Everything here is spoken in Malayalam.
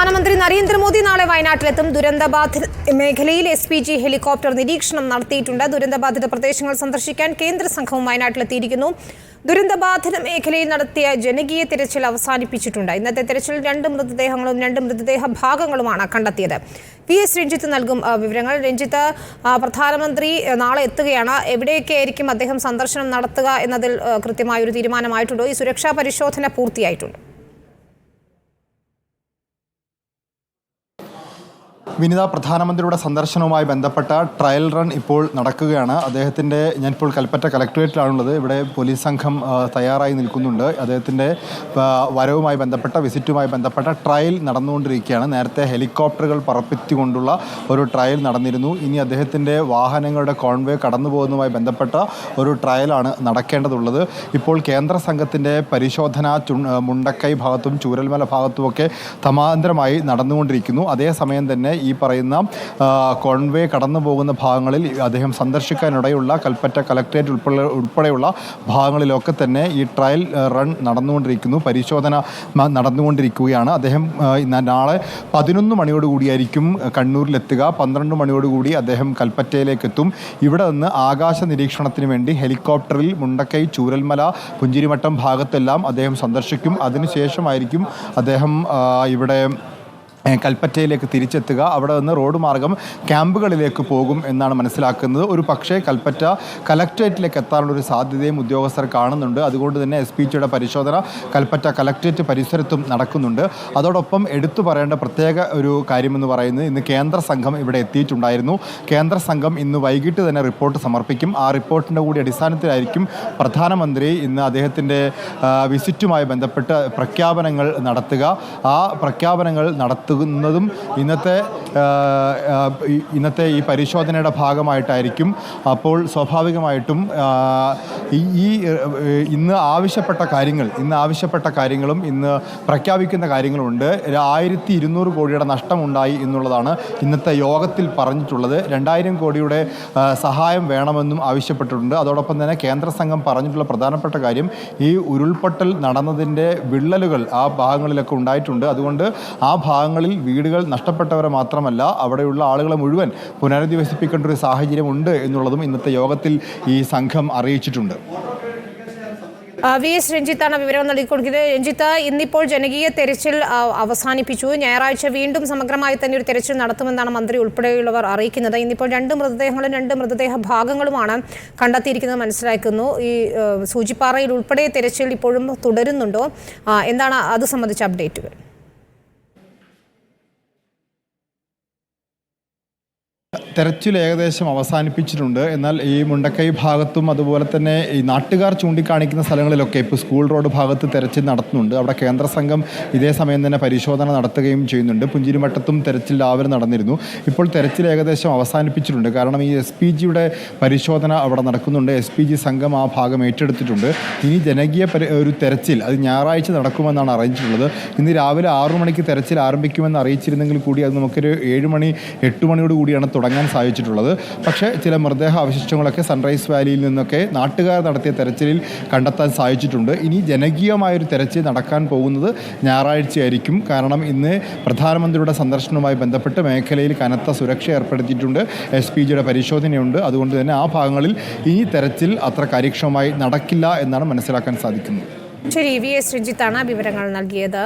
പ്രധാനമന്ത്രി നരേന്ദ്രമോദി നാളെ വയനാട്ടിലെത്തും. ദുരന്തബാധിത മേഖലയിൽ SPG ഹെലികോപ്റ്റർ നിരീക്ഷണം നടത്തിയിട്ടുണ്ട്. ദുരന്തബാധിത പ്രദേശങ്ങൾ സന്ദർശിക്കാൻ കേന്ദ്ര സംഘവും വയനാട്ടിലെത്തിയിരിക്കുന്നു. ദുരന്തബാധിത മേഖലയിൽ നടത്തിയ ജനകീയ തിരച്ചിൽ അവസാനിപ്പിച്ചിട്ടുണ്ട്. ഇന്നത്തെ തിരച്ചിൽ 2 മൃതദേഹങ്ങളും 2 മൃതദേഹ ഭാഗങ്ങളുമാണ് കണ്ടെത്തിയത്. PS രഞ്ജിത്ത് നൽകും വിവരങ്ങൾ. രഞ്ജിത്ത്, പ്രധാനമന്ത്രി നാളെ എത്തുകയാണ്. എവിടെയൊക്കെയായിരിക്കും അദ്ദേഹം സന്ദർശനം നടത്തുക എന്നതിൽ കൃത്യമായൊരു തീരുമാനമായിട്ടുണ്ടോ? ഈ സുരക്ഷാ പരിശോധന പൂർത്തിയായിട്ടുണ്ട്? വിനിത, പ്രധാനമന്ത്രിയുടെ സന്ദർശനവുമായി ബന്ധപ്പെട്ട ട്രയൽ റൺ ഇപ്പോൾ നടക്കുകയാണ്. ഞാനിപ്പോൾ കൽപ്പറ്റ കളക്ടറേറ്റിലാണുള്ളത്. ഇവിടെ പോലീസ് സംഘം തയ്യാറായി നിൽക്കുന്നുണ്ട്. അദ്ദേഹത്തിൻ്റെ വരവുമായി ബന്ധപ്പെട്ട വിസിറ്റുമായി ബന്ധപ്പെട്ട ട്രയൽ നടന്നുകൊണ്ടിരിക്കുകയാണ്. നേരത്തെ ഹെലികോപ്റ്ററുകൾ പറപ്പിച്ചുകൊണ്ടുള്ള ഒരു ട്രയൽ നടന്നിരുന്നു. ഇനി അദ്ദേഹത്തിൻ്റെ വാഹനങ്ങളുടെ കോൺവേ കടന്നു പോകുന്നതുമായി ബന്ധപ്പെട്ട ഒരു ട്രയലാണ് നടക്കേണ്ടതുള്ളത്. ഇപ്പോൾ കേന്ദ്ര സംഘത്തിൻ്റെ പരിശോധന മുണ്ടക്കൈ ഭാഗത്തും ചൂരൽമല ഭാഗത്തുമൊക്കെ സമാന്തരമായി നടന്നുകൊണ്ടിരിക്കുന്നു. അതേസമയം തന്നെ ഈ പറയുന്ന കോൺവേ കടന്നു പോകുന്ന ഭാഗങ്ങളിൽ അദ്ദേഹം സന്ദർശിക്കാനിടയുള്ള കൽപ്പറ്റ കളക്ടറേറ്റ് ഉൾപ്പെടെയുള്ള ഭാഗങ്ങളിലൊക്കെ തന്നെ ഈ ട്രയൽ റൺ നടന്നുകൊണ്ടിരിക്കുന്നു. പരിശോധന നടന്നുകൊണ്ടിരിക്കുകയാണ്. അദ്ദേഹം നാളെ 11 മണിയോടുകൂടിയായിരിക്കും കണ്ണൂരിലെത്തുക. 12 മണിയോടുകൂടി അദ്ദേഹം കൽപ്പറ്റയിലേക്ക് എത്തും. ഇവിടെ നിന്ന് ആകാശ നിരീക്ഷണത്തിന് വേണ്ടി ഹെലികോപ്റ്ററിൽ മുണ്ടക്കൈ, ചൂരൽമല, പുഞ്ചിരിമട്ടം ഭാഗത്തെല്ലാം അദ്ദേഹം സന്ദർശിക്കും. അതിനുശേഷമായിരിക്കും അദ്ദേഹം ഇവിടെ കൽപ്പറ്റയിലേക്ക് തിരിച്ചെത്തുക. അവിടെ നിന്ന് റോഡ് മാർഗം ക്യാമ്പുകളിലേക്ക് പോകും എന്നാണ് മനസ്സിലാക്കുന്നത്. ഒരു പക്ഷേ കൽപ്പറ്റ കലക്ട്രേറ്റിലേക്ക് എത്താനുള്ളൊരു സാധ്യതയും ഉദ്യോഗസ്ഥർ കാണുന്നുണ്ട്. അതുകൊണ്ട് തന്നെ SPGയുടെ പരിശോധന കൽപ്പറ്റ കലക്ട്രേറ്റ് പരിസരത്തും നടക്കുന്നുണ്ട്. അതോടൊപ്പം എടുത്തു പറയേണ്ട പ്രത്യേക ഒരു കാര്യമെന്ന് പറയുന്നത്, ഇന്ന് കേന്ദ്ര സംഘം ഇവിടെ എത്തിയിട്ടുണ്ടായിരുന്നു. കേന്ദ്ര സംഘം ഇന്ന് വൈകിട്ട് തന്നെ റിപ്പോർട്ട് സമർപ്പിക്കും. ആ റിപ്പോർട്ടിൻ്റെ കൂടി അടിസ്ഥാനത്തിലായിരിക്കും പ്രധാനമന്ത്രി ഇന്ന് അദ്ദേഹത്തിൻ്റെ വിസിറ്റുമായി ബന്ധപ്പെട്ട് പ്രഖ്യാപനങ്ങൾ നടത്തുക. ആ പ്രഖ്യാപനങ്ങൾ നടത്തുന്നതും ഇന്നത്തെ ഈ പരിശോധനയുടെ ഭാഗമായിട്ടായിരിക്കും. അപ്പോൾ സ്വാഭാവികമായിട്ടും ഇന്ന് ആവശ്യപ്പെട്ട കാര്യങ്ങളും ഇന്ന് പ്രഖ്യാപിക്കുന്ന കാര്യങ്ങളുണ്ട്. 1200 കോടിയുടെ നഷ്ടമുണ്ടായി എന്നുള്ളതാണ് ഇന്നത്തെ യോഗത്തിൽ പറഞ്ഞിട്ടുള്ളത്. 2000 കോടിയുടെ സഹായം വേണമെന്നും ആവശ്യപ്പെട്ടിട്ടുണ്ട്. അതോടൊപ്പം തന്നെ കേന്ദ്ര സംഘം പറഞ്ഞിട്ടുള്ള പ്രധാനപ്പെട്ട കാര്യം, ഈ ഉരുൾപൊട്ടൽ നടന്നതിൻ്റെ വിള്ളലുകൾ ആ ഭാഗങ്ങളിലൊക്കെ ഉണ്ടായിട്ടുണ്ട്. അതുകൊണ്ട് ആ ഭാഗങ്ങളിൽ വീടുകൾ നഷ്ടപ്പെട്ടവരെ മാത്രമല്ല, അവിടെയുള്ള ആളുകളെ മുഴുവൻ പുനരധിവസിപ്പിക്കേണ്ട ഒരു സാഹചര്യമുണ്ട് എന്നുള്ളതും ഇന്നത്തെ യോഗത്തിൽ ഈ സംഘം അറിയിച്ചിട്ടുണ്ട്. VS രഞ്ജിത്താണ് വിവരം നൽകിക്കൊടുക്കുന്നത്. രഞ്ജിത്ത്, ഇന്നിപ്പോൾ ജനകീയ തെരച്ചിൽ അവസാനിപ്പിച്ചു. ഞായറാഴ്ച വീണ്ടും സമഗ്രമായി തന്നെ ഒരു തെരച്ചിൽ നടത്തുമെന്നാണ് മന്ത്രി ഉൾപ്പെടെയുള്ളവർ അറിയിക്കുന്നത്. ഇന്നിപ്പോൾ 2 മൃതദേഹങ്ങളും 2 മൃതദേഹ ഭാഗങ്ങളുമാണ് കണ്ടെത്തിയിരിക്കുന്നത് മനസ്സിലാക്കുന്നു. ഈ സൂചിപ്പാറയിൽ ഉൾപ്പെടെ തെരച്ചിൽ ഇപ്പോഴും തുടരുന്നുണ്ടോ? എന്താണ് അത് സംബന്ധിച്ച അപ്ഡേറ്റുകൾ? തെരച്ചിൽ ഏകദേശം അവസാനിപ്പിച്ചിട്ടുണ്ട്. എന്നാൽ ഈ മുണ്ടക്കൈ ഭാഗത്തും അതുപോലെ തന്നെ ഈ നാട്ടുകാർ ചൂണ്ടിക്കാണിക്കുന്ന സ്ഥലങ്ങളിലൊക്കെ ഇപ്പോൾ സ്കൂൾ റോഡ് ഭാഗത്ത് തെരച്ചിൽ നടത്തുന്നുണ്ട്. അവിടെ കേന്ദ്ര സംഘം ഇതേ സമയം തന്നെ പരിശോധന നടത്തുകയും ചെയ്യുന്നുണ്ട്. പുഞ്ചിരിമട്ടത്തും തെരച്ചിൽ രാവിലെ നടന്നിരുന്നു. ഇപ്പോൾ തെരച്ചിൽ ഏകദേശം അവസാനിപ്പിച്ചിട്ടുണ്ട്. കാരണം ഈ SPGയുടെ പരിശോധന അവിടെ നടക്കുന്നുണ്ട്. SPG സംഘം ആ ഭാഗം ഏറ്റെടുത്തിട്ടുണ്ട്. ഇനി ജനകീയ ഒരു തെരച്ചിൽ അത് ഞായറാഴ്ച നടക്കുമെന്നാണ് അറിയിച്ചിട്ടുള്ളത്. ഇന്ന് രാവിലെ 6 മണിക്ക് തെരച്ചിൽ ആരംഭിക്കുമെന്ന് അറിയിച്ചിരുന്നെങ്കിൽ കൂടി അത് നമുക്കൊരു 7 മണി 8 മണിയോട് കൂടിയാണ് തുടങ്ങാൻ സാധിച്ചിട്ടുള്ളത്. പക്ഷേ ചില മൃതദേഹ അവശിഷ്ടങ്ങളൊക്കെ സൺറൈസ് വാലിയിൽ നിന്നൊക്കെ നാട്ടുകാർ നടത്തിയ തെരച്ചിലിൽ കണ്ടെത്താൻ സാധിച്ചിട്ടുണ്ട്. ഇനി ജനകീയമായൊരു തെരച്ചിൽ നടക്കാൻ പോകുന്നത് ഞായറാഴ്ചയായിരിക്കും. കാരണം ഇന്ന് പ്രധാനമന്ത്രിയുടെ സന്ദർശനവുമായി ബന്ധപ്പെട്ട് മേഖലയിൽ കനത്ത സുരക്ഷ ഏർപ്പെടുത്തിയിട്ടുണ്ട്. SPGയുടെ പരിശോധനയുണ്ട്. അതുകൊണ്ട് തന്നെ ആ ഭാഗങ്ങളിൽ ഇനി തെരച്ചിൽ അത്ര കാര്യക്ഷമമായി നടക്കില്ല എന്നാണ് മനസ്സിലാക്കാൻ സാധിക്കുന്നത്. ശരി, VS രഞ്ജിത്താണ് വിവരങ്ങൾ നൽകിയത്.